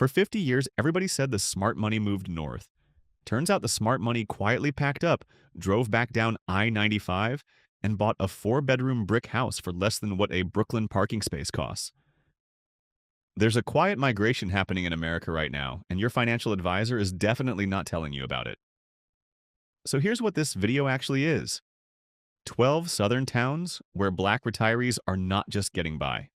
For 50 years, everybody said the smart money moved north. Turns out the smart money quietly packed up, drove back down I-95, and bought a 4-bedroom brick house for less than what a Brooklyn parking space costs. There's a quiet migration happening in America right now, and your financial advisor is definitely not telling you about it. So here's what this video actually is: 12 southern towns where black retirees are not just getting by.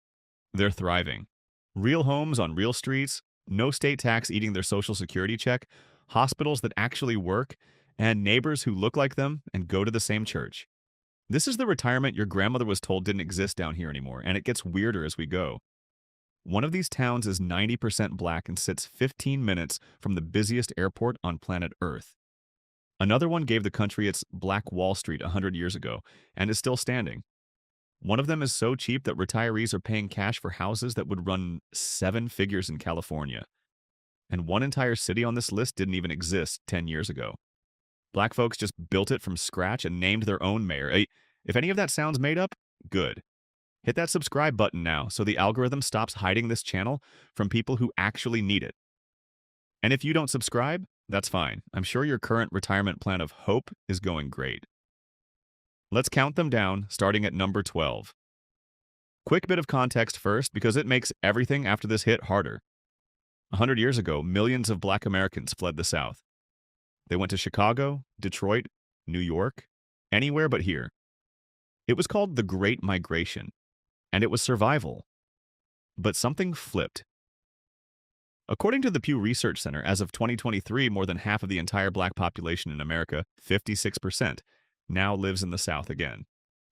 They're thriving. Real homes on real streets, no state tax eating their social security check, hospitals that actually work, and neighbors who look like them and go to the same church. This is the retirement your grandmother was told didn't exist down here anymore, and it gets weirder as we go. One of these towns is 90% black and sits 15 minutes from the busiest airport on planet Earth. Another one gave the country its Black Wall Street 100 years ago and is still standing. One of them is so cheap that retirees are paying cash for houses that would run 7 figures in California. And one entire city on this list didn't even exist 10 years ago. Black folks just built it from scratch and named their own mayor. If any of that sounds made up, good. Hit that subscribe button now so the algorithm stops hiding this channel from people who actually need it. And if you don't subscribe, that's fine. I'm sure your current retirement plan of hope is going great. Let's count them down, starting at number 12. Quick bit of context first, because it makes everything after this hit harder. 100 years ago, millions of black Americans fled the South. They went to Chicago, Detroit, New York, anywhere but here. It was called the Great Migration, and it was survival. But something flipped. According to the Pew Research Center, as of 2023, more than half of the entire black population in America, 56%, now lives in the South again.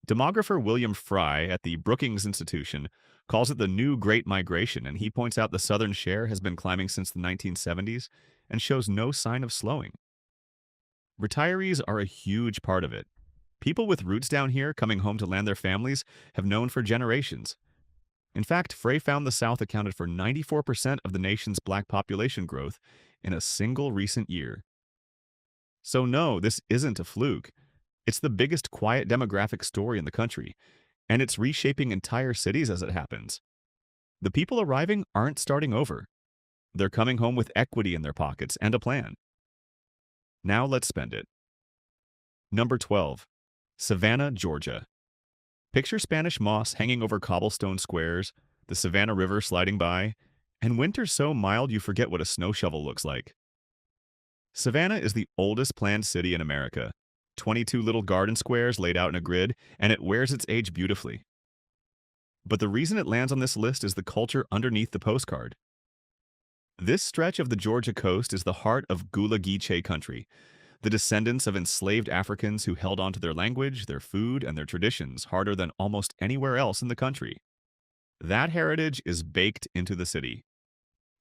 Demographer William Fry at the Brookings Institution calls it the new Great Migration, and he points out the Southern share has been climbing since the 1970s and shows no sign of slowing. Retirees are a huge part of it. People with roots down here coming home to land their families have known for generations. In fact, Frey found the South accounted for 94% of the nation's black population growth in a single recent year. So no, this isn't a fluke. It's the biggest quiet demographic story in the country, and it's reshaping entire cities as it happens. The people arriving aren't starting over. They're coming home with equity in their pockets and a plan. Now let's spend it. Number 12. Savannah, Georgia. Picture Spanish moss hanging over cobblestone squares, the Savannah River sliding by, and winter so mild you forget what a snow shovel looks like. Savannah is the oldest planned city in America. 22 little garden squares laid out in a grid, and it wears its age beautifully. But the reason it lands on this list is the culture underneath the postcard. This stretch of the Georgia coast is the heart of Gullah Geechee country, the descendants of enslaved Africans who held onto their language, their food, and their traditions harder than almost anywhere else in the country. That heritage is baked into the city.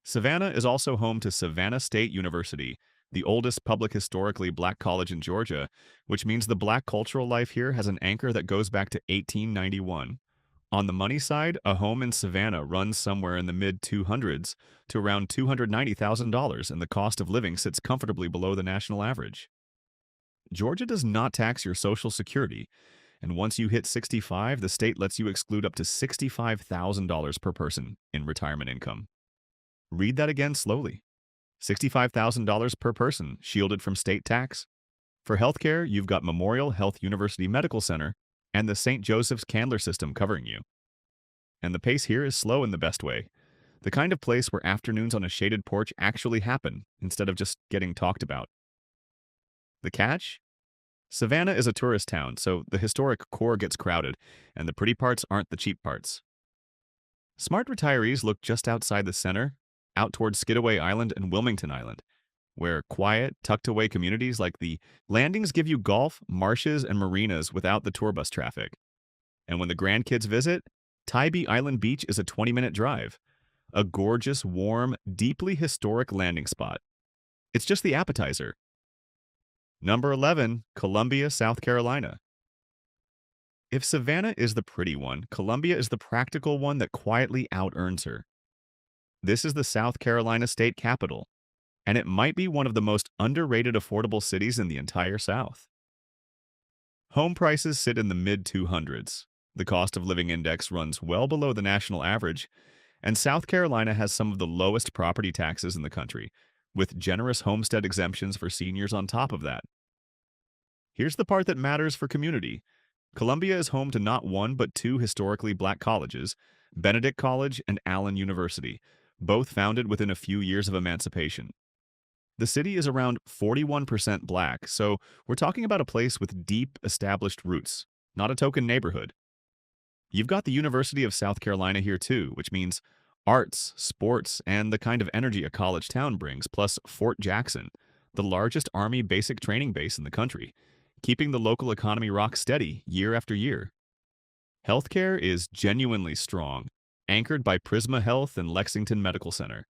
Savannah is also home to Savannah State University, the oldest public historically black college in Georgia, which means the black cultural life here has an anchor that goes back to 1891. On the money side, a home in Savannah runs somewhere in the mid-200s to around $290,000, and the cost of living sits comfortably below the national average. Georgia does not tax your Social Security, and once you hit 65, the state lets you exclude up to $65,000 per person in retirement income. Read that again slowly. $65,000 per person shielded from state tax. For healthcare, you've got Memorial Health University Medical Center and the St. Joseph's Candler system covering you. And the pace here is slow in the best way, the kind of place where afternoons on a shaded porch actually happen instead of just getting talked about. The catch? Savannah is a tourist town, so the historic core gets crowded, and the pretty parts aren't the cheap parts. Smart retirees look just outside the center, out towards Skidaway Island and Wilmington Island, where quiet, tucked-away communities like the Landings give you golf, marshes, and marinas without the tour bus traffic. And when the grandkids visit, Tybee Island Beach is a 20-minute drive, a gorgeous, warm, deeply historic landing spot. It's just the appetizer. Number 11, Columbia, South Carolina. If Savannah is the pretty one, Columbia is the practical one that quietly out-earns her. This is the South Carolina state capital, and it might be one of the most underrated affordable cities in the entire South. Home prices sit in the mid-200s. The cost of living index runs well below the national average, And South Carolina has some of the lowest property taxes in the country, with generous homestead exemptions for seniors on top of that. Here's the part that matters for community. Columbia is home to not one but two historically black colleges, Benedict College and Allen University, both founded within a few years of emancipation. The city is around 41% black, so we're talking about a place with deep, established roots, not a token neighborhood. You've got the University of South Carolina here too, which means arts, sports, and the kind of energy a college town brings, plus Fort Jackson, the largest Army basic training base in the country, keeping the local economy rock steady year after year. Healthcare is genuinely strong, anchored by Prisma Health and Lexington Medical Center.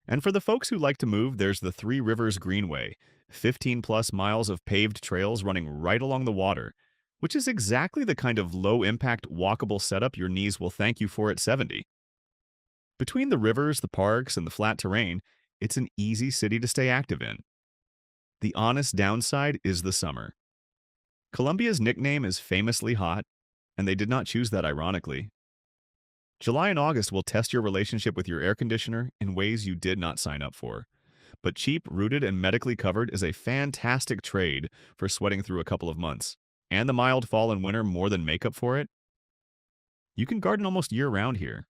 And for the folks who like to move, there's the Three Rivers Greenway, 15 plus miles of paved trails running right along the water, which is exactly the kind of low-impact walkable setup your knees will thank you for at 70. Between the rivers, the parks, and the flat terrain, it's an easy city to stay active in. The honest downside is the summer. Columbia's nickname is famously hot, and they did not choose that ironically. July and August will test your relationship with your air conditioner in ways you did not sign up for. But cheap, rooted, and medically covered is a fantastic trade for sweating through a couple of months. And the mild fall and winter more than make up for it. You can garden almost year-round here.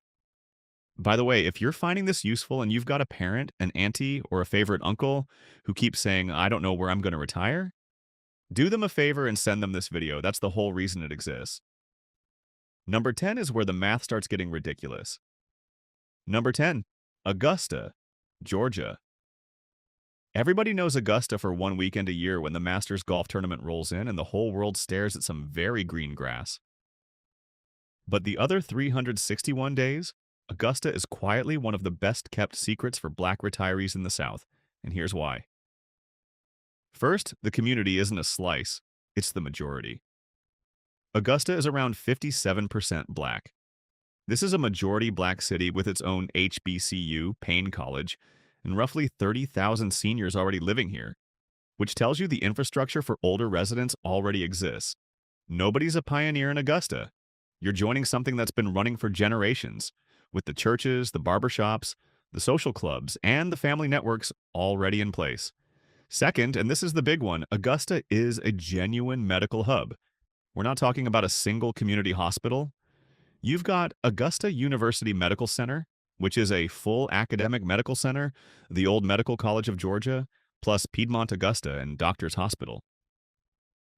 By the way, if you're finding this useful and you've got a parent, an auntie, or a favorite uncle who keeps saying, I don't know where I'm going to retire, do them a favor and send them this video. That's the whole reason it exists. Number 10 is where the math starts getting ridiculous. Number 10, Augusta, Georgia. Everybody knows Augusta for one weekend a year when the Masters golf tournament rolls in and the whole world stares at some very green grass. But the other 361 days, Augusta is quietly one of the best-kept secrets for black retirees in the South, and here's why. First, the community isn't a slice, it's the majority. Augusta is around 57% black. This is a majority black city with its own HBCU, Payne College, and roughly 30,000 seniors already living here, which tells you the infrastructure for older residents already exists. Nobody's a pioneer in Augusta. You're joining something that's been running for generations, with the churches, the barbershops, the social clubs, and the family networks already in place. Second, and this is the big one, Augusta is a genuine medical hub. We're not talking about a single community hospital. You've got Augusta University Medical Center, which is a full academic medical center, the old Medical College of Georgia, plus Piedmont Augusta and Doctors Hospital.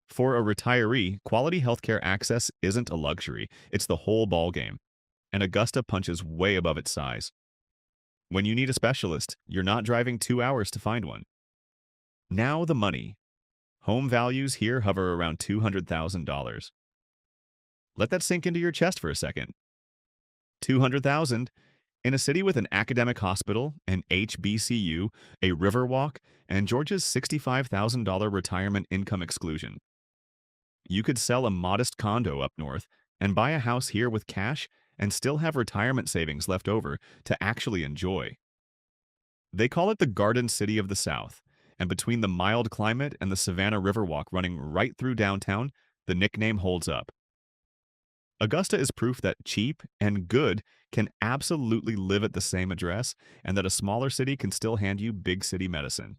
For a retiree, quality healthcare access isn't a luxury, it's the whole ballgame, and Augusta punches way above its size. When you need a specialist, you're not driving 2 hours to find one. Now the money. Home values here hover around $200,000. Let that sink into your chest for a second. $200,000 in a city with an academic hospital, an HBCU, a Riverwalk, and Georgia's $65,000 retirement income exclusion. You could sell a modest condo up north and buy a house here with cash and still have retirement savings left over to actually enjoy. They call it the Garden City of the South, and between the mild climate and the Savannah Riverwalk running right through downtown, the nickname holds up. Augusta is proof that cheap and good can absolutely live at the same address and that a smaller city can still hand you big city medicine.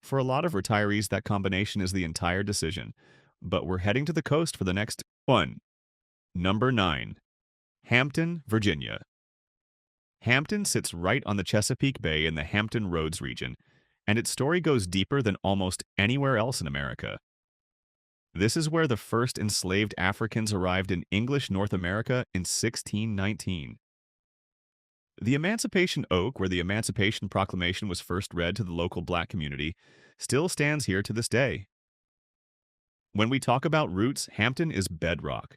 For a lot of retirees, that combination is the entire decision, but we're heading to the coast for the next one. Number 9. Hampton, Virginia. Hampton sits right on the Chesapeake Bay in the Hampton Roads region, and its story goes deeper than almost anywhere else in America. This is where the first enslaved Africans arrived in English North America in 1619. The Emancipation Oak, where the Emancipation Proclamation was first read to the local black community, still stands here to this day. When we talk about roots, Hampton is bedrock.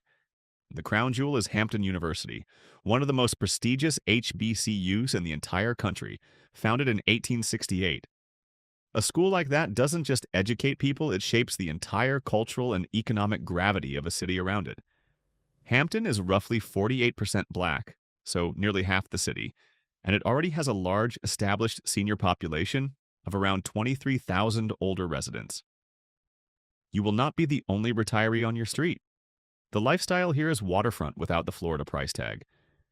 The crown jewel is Hampton University, one of the most prestigious HBCUs in the entire country, founded in 1868. A school like that doesn't just educate people, it shapes the entire cultural and economic gravity of a city around it. Hampton is roughly 48% black, so nearly half the city, and it already has a large, established senior population of around 23,000 older residents. You will not be the only retiree on your street. The lifestyle here is waterfront without the Florida price tag.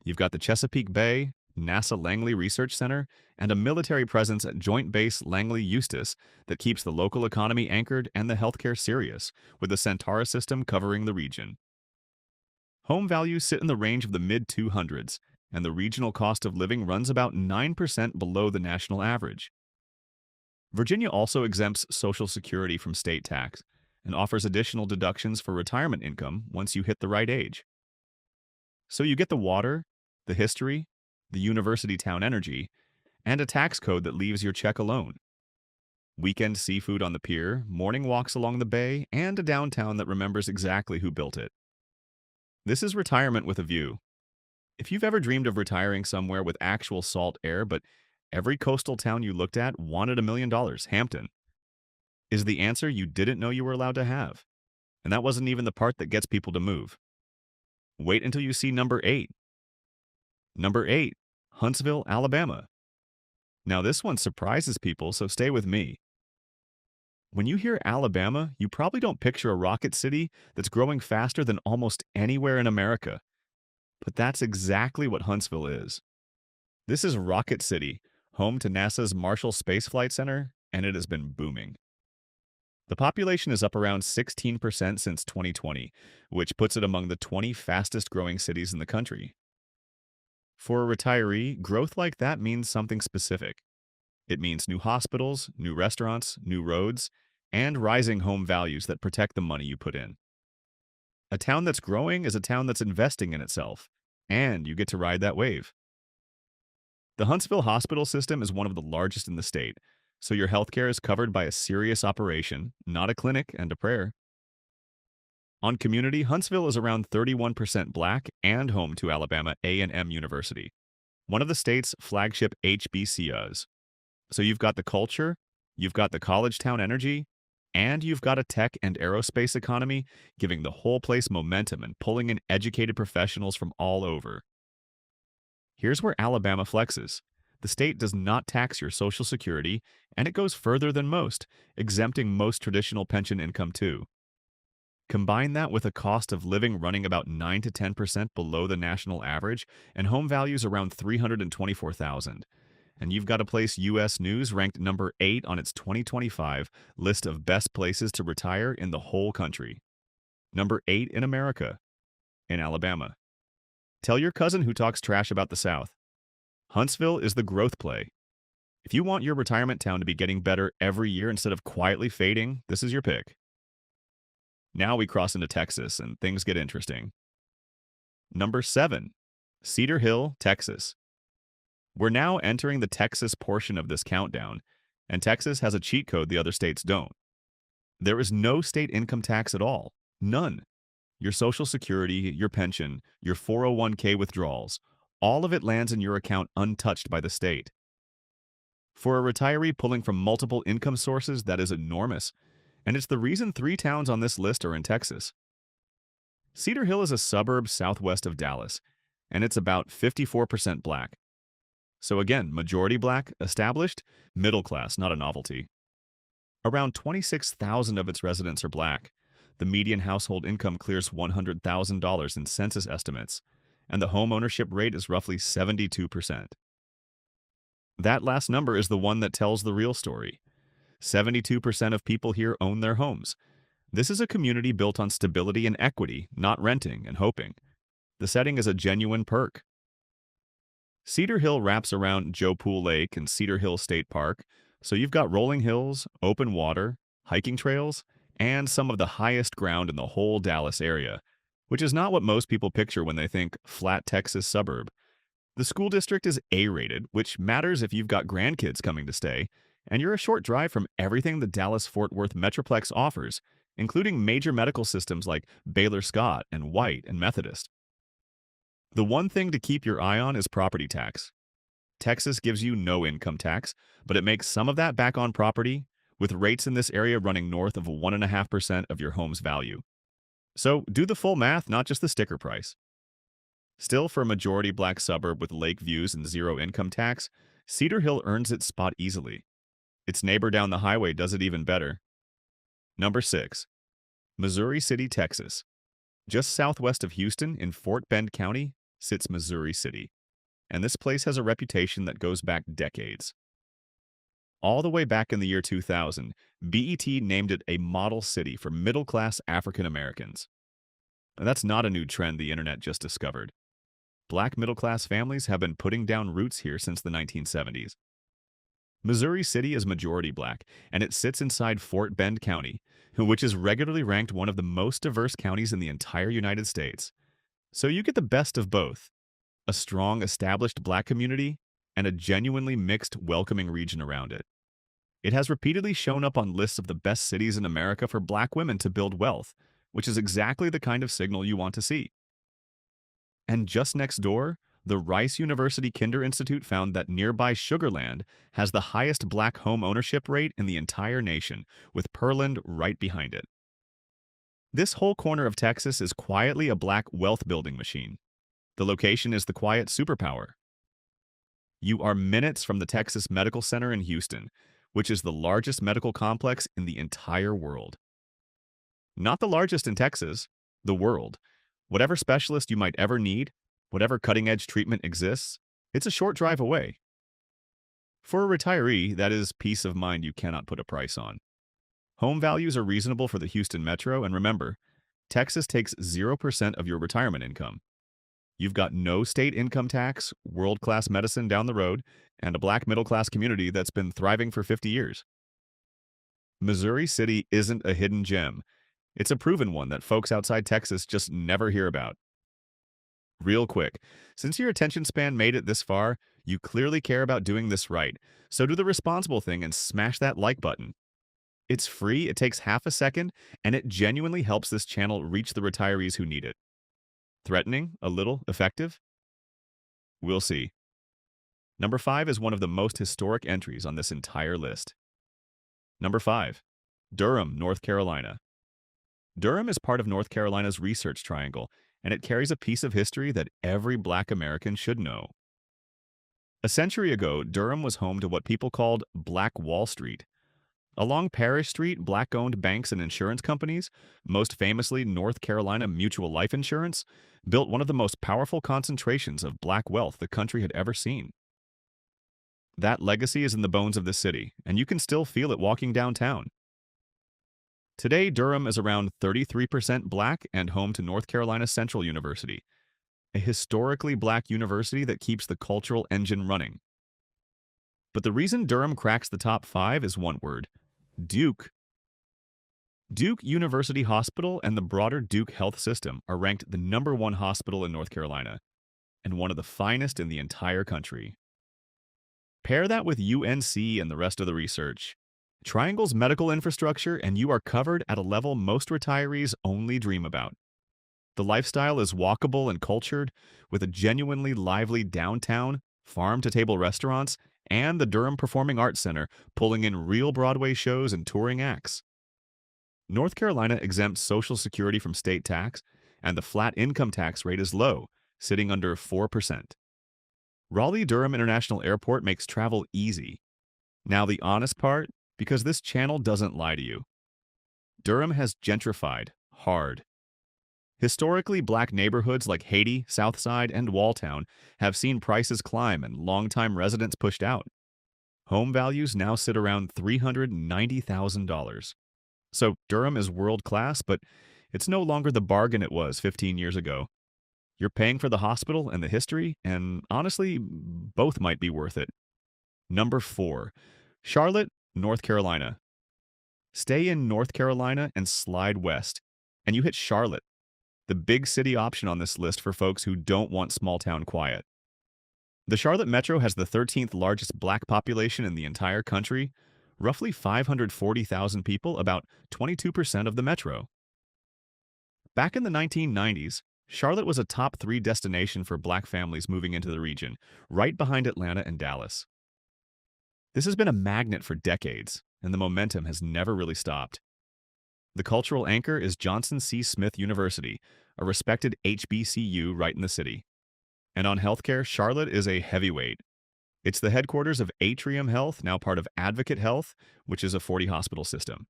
You've got the Chesapeake Bay, NASA Langley Research Center, and a military presence at Joint Base Langley Eustis that keeps the local economy anchored and the healthcare serious, with the Centaur system covering the region. Home values sit in the range of the mid 200s, and the regional cost of living runs about 9% below the national average. Virginia also exempts Social Security from state tax and offers additional deductions for retirement income once you hit the right age. So you get the water, the history, the university town energy, and a tax code that leaves your check alone. Weekend seafood on the pier, morning walks along the bay, and a downtown that remembers exactly who built it. This is retirement with a view. If you've ever dreamed of retiring somewhere with actual salt air, but every coastal town you looked at wanted $1 million, Hampton is the answer you didn't know you were allowed to have. And that wasn't even the part that gets people to move. Wait until you see number 8. Number 8, Huntsville, Alabama. Now this one surprises people, so stay with me. When you hear Alabama, you probably don't picture a rocket city that's growing faster than almost anywhere in America. But that's exactly what Huntsville is. This is Rocket City, home to NASA's Marshall Space Flight Center, and it has been booming. The population is up around 16% since 2020, which puts it among the 20 fastest growing cities in the country. For a retiree, growth like that means something specific. It means new hospitals, new restaurants, new roads, and rising home values that protect the money you put in. A town that's growing is a town that's investing in itself, and you get to ride that wave. The Huntsville hospital system is one of the largest in the state, so your healthcare is covered by a serious operation, not a clinic and a prayer. On community, Huntsville is around 31% black and home to Alabama A&M University, one of the state's flagship HBCUs. So you've got the culture, you've got the college town energy, and you've got a tech and aerospace economy giving the whole place momentum and pulling in educated professionals from all over. Here's where Alabama flexes. The state does not tax your Social Security, and it goes further than most, exempting most traditional pension income too. Combine that with a cost of living running about 9 to 10% below the national average and home values around $324,000. And you've got a place U.S. News ranked number 8 on its 2025 list of best places to retire in the whole country. Number 8 in America, in Alabama. Tell your cousin who talks trash about the South. Huntsville is the growth play. If you want your retirement town to be getting better every year instead of quietly fading, this is your pick. Now we cross into Texas and things get interesting. Number 7, Cedar Hill, Texas. We're now entering the Texas portion of this countdown, and Texas has a cheat code the other states don't. There is no state income tax at all. None. Your Social Security, your pension, your 401k withdrawals, all of it lands in your account untouched by the state. For a retiree pulling from multiple income sources, that is enormous, and it's the reason 3 towns on this list are in Texas. Cedar Hill is a suburb southwest of Dallas, and it's about 54% black. So again, majority black, established, middle class, not a novelty. Around 26,000 of its residents are black. The median household income clears $100,000 in census estimates, and the home ownership rate is roughly 72%. That last number is the one that tells the real story. 72% of people here own their homes. This is a community built on stability and equity, not renting and hoping. The setting is a genuine perk. Cedar Hill wraps around Joe Pool Lake and Cedar Hill State Park, so you've got rolling hills, open water, hiking trails, and some of the highest ground in the whole Dallas area, which is not what most people picture when they think flat Texas suburb. The school district is A-rated, which matters if you've got grandkids coming to stay, and you're a short drive from everything the Dallas-Fort Worth Metroplex offers, including major medical systems like Baylor Scott and White and Methodist. The one thing to keep your eye on is property tax. Texas gives you no income tax, but it makes some of that back on property, with rates in this area running north of 1.5% of your home's value. So do the full math, not just the sticker price. Still, for a majority black suburb with lake views and zero income tax, Cedar Hill earns its spot easily. Its neighbor down the highway does it even better. Number 6, Missouri City, Texas. Just southwest of Houston in Fort Bend County, sits Missouri City, and this place has a reputation that goes back decades. All the way back in the year 2000, BET named it a model city for middle-class African Americans. And that's not a new trend the internet just discovered. Black middle-class families have been putting down roots here since the 1970s. Missouri City is majority black, and it sits inside Fort Bend County, which is regularly ranked one of the most diverse counties in the entire United States. So you get the best of both: a strong, established black community and a genuinely mixed, welcoming region around it. It has repeatedly shown up on lists of the best cities in America for black women to build wealth, which is exactly the kind of signal you want to see. And just next door, the Rice University Kinder Institute found that nearby Sugar Land has the highest black home ownership rate in the entire nation, with Pearland right behind it. This whole corner of Texas is quietly a black wealth-building machine. The location is the quiet superpower. You are minutes from the Texas Medical Center in Houston, which is the largest medical complex in the entire world. Not the largest in Texas, the world. Whatever specialist you might ever need, whatever cutting-edge treatment exists, it's a short drive away. For a retiree, that is peace of mind you cannot put a price on. Home values are reasonable for the Houston metro, and remember, Texas takes 0% of your retirement income. You've got no state income tax, world-class medicine down the road, and a black middle-class community that's been thriving for 50 years. Missouri City isn't a hidden gem. It's a proven one that folks outside Texas just never hear about. Real quick, since your attention span made it this far, you clearly care about doing this right, so do the responsible thing and smash that like button. It's free, it takes half a second, and it genuinely helps this channel reach the retirees who need it. Threatening? A little? Effective? We'll see. Number 5 is one of the most historic entries on this entire list. Number 5. Durham, North Carolina. Durham is part of North Carolina's Research Triangle, and it carries a piece of history that every black American should know. A century ago, Durham was home to what people called Black Wall Street. Along Parish Street, black-owned banks and insurance companies, most famously North Carolina Mutual Life Insurance, built one of the most powerful concentrations of black wealth the country had ever seen. That legacy is in the bones of this city, and you can still feel it walking downtown. Today, Durham is around 33% black and home to North Carolina Central University, a historically black university that keeps the cultural engine running. But the reason Durham cracks the top 5 is one word: Duke. Duke University Hospital and the broader Duke Health System are ranked the #1 hospital in North Carolina, and one of the finest in the entire country. Pair that with UNC and the rest of the research. Triangle's medical infrastructure, and you are covered at a level most retirees only dream about. The lifestyle is walkable and cultured, with a genuinely lively downtown, farm-to-table restaurants, and the Durham Performing Arts Center pulling in real Broadway shows and touring acts. North Carolina exempts Social Security from state tax, and the flat income tax rate is low, sitting under 4%. Raleigh-Durham International Airport makes travel easy. Now the honest part, because this channel doesn't lie to you. Durham has gentrified hard. Historically, black neighborhoods like Haiti, Southside, and Walltown have seen prices climb and longtime residents pushed out. Home values now sit around $390,000. So Durham is world-class, but it's no longer the bargain it was 15 years ago. You're paying for the hospital and the history, and honestly, both might be worth it. Number 4. Charlotte, North Carolina. Stay in North Carolina and slide west, and you hit Charlotte, the big city option on this list for folks who don't want small-town quiet. The Charlotte Metro has the 13th largest black population in the entire country, roughly 540,000 people, about 22% of the metro. Back in the 1990s, Charlotte was a top 3 destination for black families moving into the region, right behind Atlanta and Dallas. This has been a magnet for decades, and the momentum has never really stopped. The cultural anchor is Johnson C. Smith University, a respected HBCU right in the city. And on healthcare, Charlotte is a heavyweight. It's the headquarters of Atrium Health, now part of Advocate Health, which is a 40-hospital system.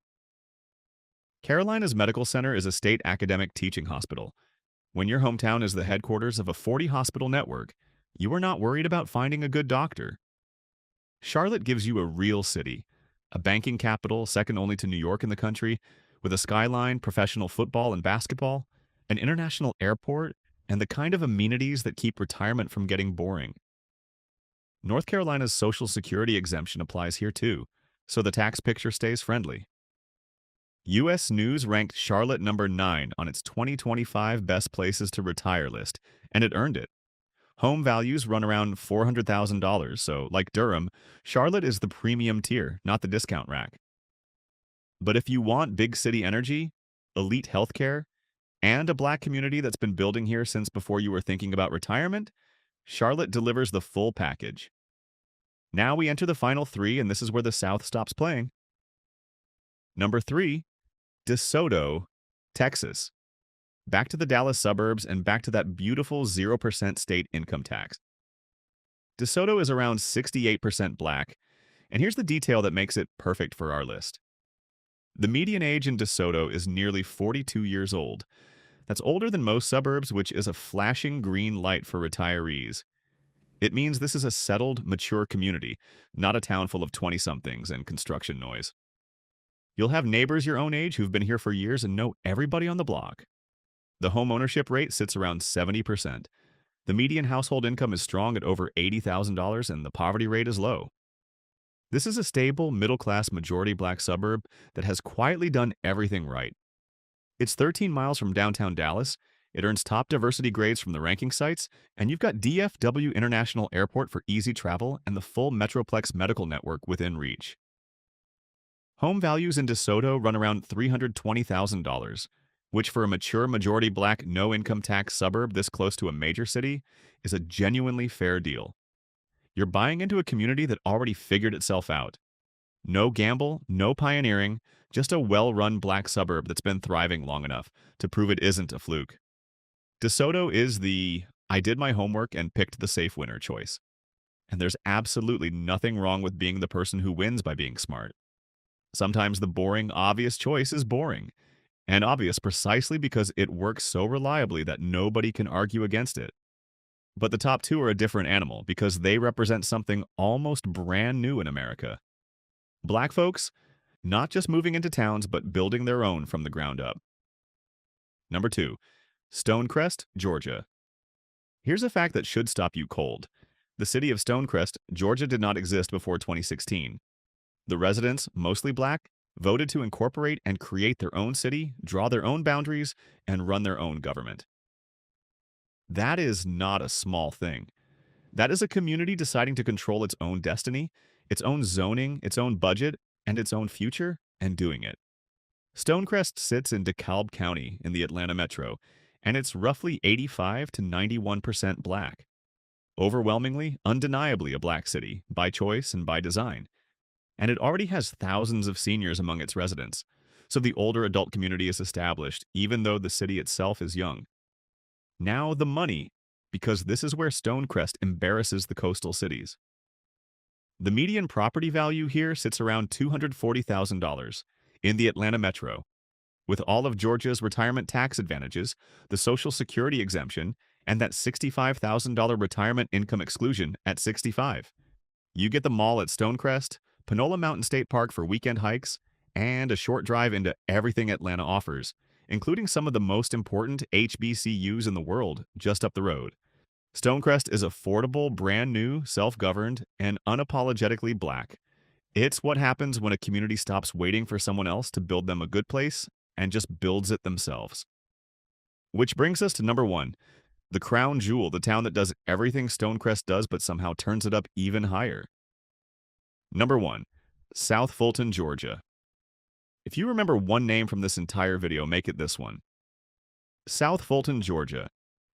Carolinas Medical Center is a state academic teaching hospital. When your hometown is the headquarters of a 40-hospital network, you are not worried about finding a good doctor. Charlotte gives you a real city, a banking capital second only to New York in the country, with a skyline, professional football and basketball, an international airport, and the kind of amenities that keep retirement from getting boring. North Carolina's Social Security exemption applies here too, so the tax picture stays friendly. U.S. News ranked Charlotte number 9 on its 2025 Best Places to Retire list, and it earned it. Home values run around $400,000, so like Durham, Charlotte is the premium tier, not the discount rack. But if you want big city energy, elite healthcare, and a black community that's been building here since before you were thinking about retirement, Charlotte delivers the full package. Now we enter the final 3, and this is where the South stops playing. Number 3, DeSoto, Texas. Back to the Dallas suburbs and back to that beautiful 0% state income tax. DeSoto is around 68% black, and here's the detail that makes it perfect for our list. The median age in DeSoto is nearly 42 years old. That's older than most suburbs, which is a flashing green light for retirees. It means this is a settled, mature community, not a town full of 20-somethings and construction noise. You'll have neighbors your own age who've been here for years and know everybody on the block. The home ownership rate sits around 70%. The median household income is strong at over $80,000 and the poverty rate is low. This is a stable, middle-class, majority black suburb that has quietly done everything right. It's 13 miles from downtown Dallas, it earns top diversity grades from the ranking sites, and you've got DFW International Airport for easy travel and the full Metroplex medical network within reach. Home values in DeSoto run around $320,000, which for a mature majority black no-income tax suburb this close to a major city is a genuinely fair deal. You're buying into a community that already figured itself out. No gamble, no pioneering, just a well-run black suburb that's been thriving long enough to prove it isn't a fluke. DeSoto is the I did my homework and picked the safe winner choice. And there's absolutely nothing wrong with being the person who wins by being smart. Sometimes the boring, obvious choice is boring, and obvious precisely because it works so reliably that nobody can argue against it. But the top 2 are a different animal because they represent something almost brand new in America. Black folks, not just moving into towns, but building their own from the ground up. Number 2, Stonecrest, Georgia. Here's a fact that should stop you cold. The city of Stonecrest, Georgia did not exist before 2016. The residents, mostly black, voted to incorporate and create their own city, draw their own boundaries, and run their own government. That is not a small thing. That is a community deciding to control its own destiny, its own zoning, its own budget, and its own future, and doing it. Stonecrest sits in DeKalb County in the Atlanta metro, and it's roughly 85 to 91% black. Overwhelmingly, undeniably a black city, by choice and by design. And it already has thousands of seniors among its residents, so the older adult community is established, even though the city itself is young. Now the money, because this is where Stonecrest embarrasses the coastal cities. The median property value here sits around $240,000 in the Atlanta metro. With all of Georgia's retirement tax advantages, the Social Security exemption, and that $65,000 retirement income exclusion at 65. You get the mall at Stonecrest, Panola Mountain State Park for weekend hikes, and a short drive into everything Atlanta offers, including some of the most important HBCUs in the world just up the road. Stonecrest is affordable, brand new, self-governed, and unapologetically black. It's what happens when a community stops waiting for someone else to build them a good place and just builds it themselves. Which brings us to number 1, the crown jewel, the town that does everything Stonecrest does but somehow turns it up even higher. Number 1, South Fulton, Georgia. If you remember one name from this entire video, make it this one. South Fulton, Georgia.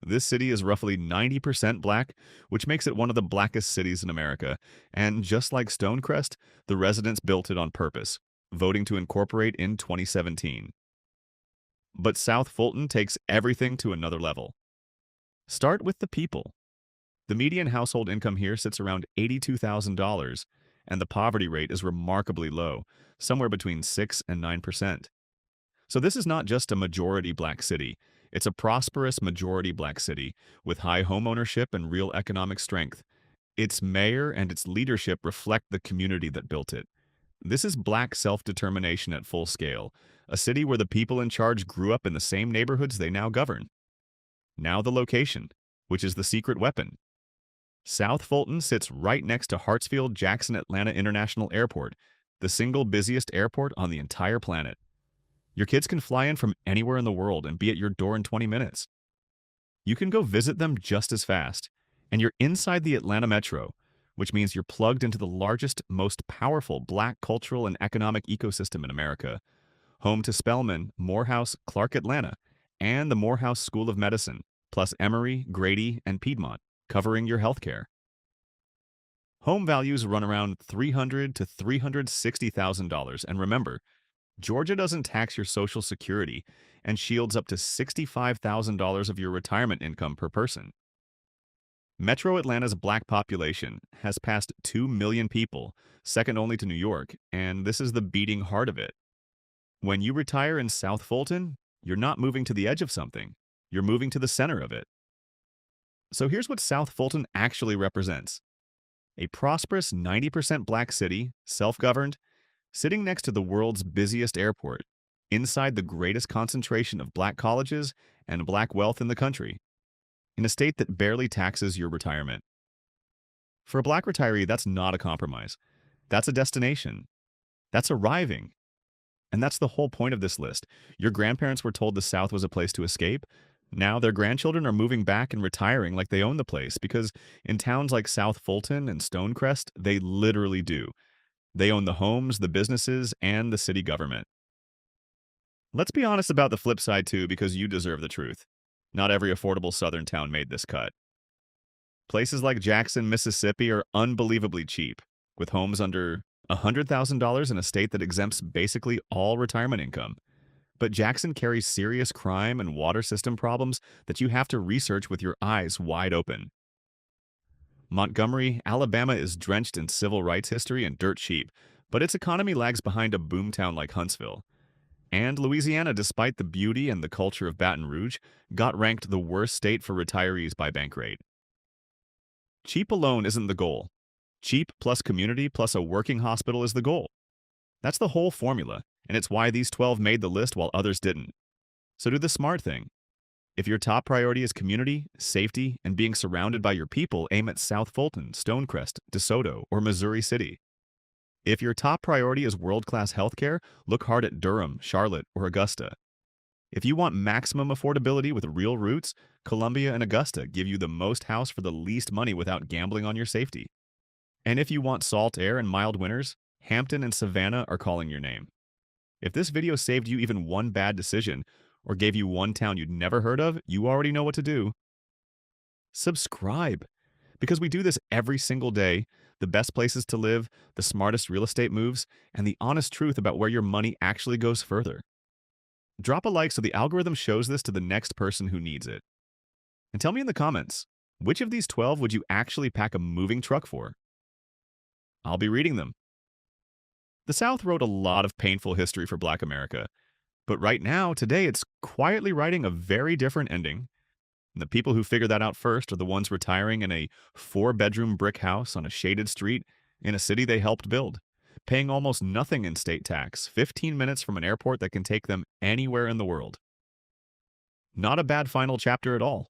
This city is roughly 90% black, which makes it one of the blackest cities in America, and just like Stonecrest, the residents built it on purpose, voting to incorporate in 2017. But South Fulton takes everything to another level. Start with the people. The median household income here sits around $82,000, and the poverty rate is remarkably low, somewhere between 6 and 9%. So this is not just a majority black city, It's a prosperous majority black city with high homeownership and real economic strength. Its mayor and its leadership reflect the community that built it. This is black self-determination at full scale, a city where the people in charge grew up in the same neighborhoods they now govern. Now the location, which is the secret weapon. South Fulton sits right next to Hartsfield-Jackson Atlanta International Airport, the single busiest airport on the entire planet. Your kids can fly in from anywhere in the world and be at your door in 20 minutes. You can go visit them just as fast, and you're inside the Atlanta metro, which means you're plugged into the largest, most powerful black cultural and economic ecosystem in America, home to Spelman, Morehouse, Clark Atlanta, and the Morehouse School of Medicine, plus Emory, Grady, and Piedmont, covering your healthcare. Home values run around $300,000 to $360,000, and remember, Georgia doesn't tax your Social Security and shields up to $65,000 of your retirement income per person. Metro Atlanta's black population has passed 2 million people, second only to New York, and this is the beating heart of it. When you retire in South Fulton, you're not moving to the edge of something, you're moving to the center of it. So here's what South Fulton actually represents: a prosperous 90% black city, self-governed, sitting next to the world's busiest airport, inside the greatest concentration of black colleges and black wealth in the country, in a state that barely taxes your retirement. For a black retiree, that's not a compromise. That's a destination. That's arriving. And that's the whole point of this list. Your grandparents were told the South was a place to escape. Now their grandchildren are moving back and retiring like they own the place, because in towns like South Fulton and Stonecrest, they literally do. They own the homes, the businesses, and the city government. Let's be honest about the flip side too, because you deserve the truth. Not every affordable southern town made this cut. Places like Jackson, Mississippi are unbelievably cheap, with homes under $100,000 in a state that exempts basically all retirement income. But Jackson carries serious crime and water system problems that you have to research with your eyes wide open. Montgomery, Alabama is drenched in civil rights history and dirt cheap, but its economy lags behind a boomtown like Huntsville. And Louisiana, despite the beauty and the culture of Baton Rouge, got ranked the worst state for retirees by Bankrate. Cheap alone isn't the goal. Cheap plus community plus a working hospital is the goal. That's the whole formula, and it's why these 12 made the list while others didn't. So do the smart thing. If your top priority is community, safety, and being surrounded by your people, aim at South Fulton, Stonecrest, DeSoto, or Missouri City. If your top priority is world-class healthcare, look hard at Durham, Charlotte, or Augusta. If you want maximum affordability with real roots, Columbia and Augusta give you the most house for the least money without gambling on your safety. And if you want salt air and mild winters, Hampton and Savannah are calling your name. If this video saved you even one bad decision, or gave you one town you'd never heard of, you already know what to do. Subscribe, because we do this every single day: the best places to live, the smartest real estate moves, and the honest truth about where your money actually goes further. Drop a like so the algorithm shows this to the next person who needs it. And tell me in the comments, which of these 12 would you actually pack a moving truck for? I'll be reading them. The South wrote a lot of painful history for Black America, but right now, today, it's quietly writing a very different ending. And the people who figure that out first are the ones retiring in a 4-bedroom brick house on a shaded street in a city they helped build, paying almost nothing in state tax, 15 minutes from an airport that can take them anywhere in the world. Not a bad final chapter at all.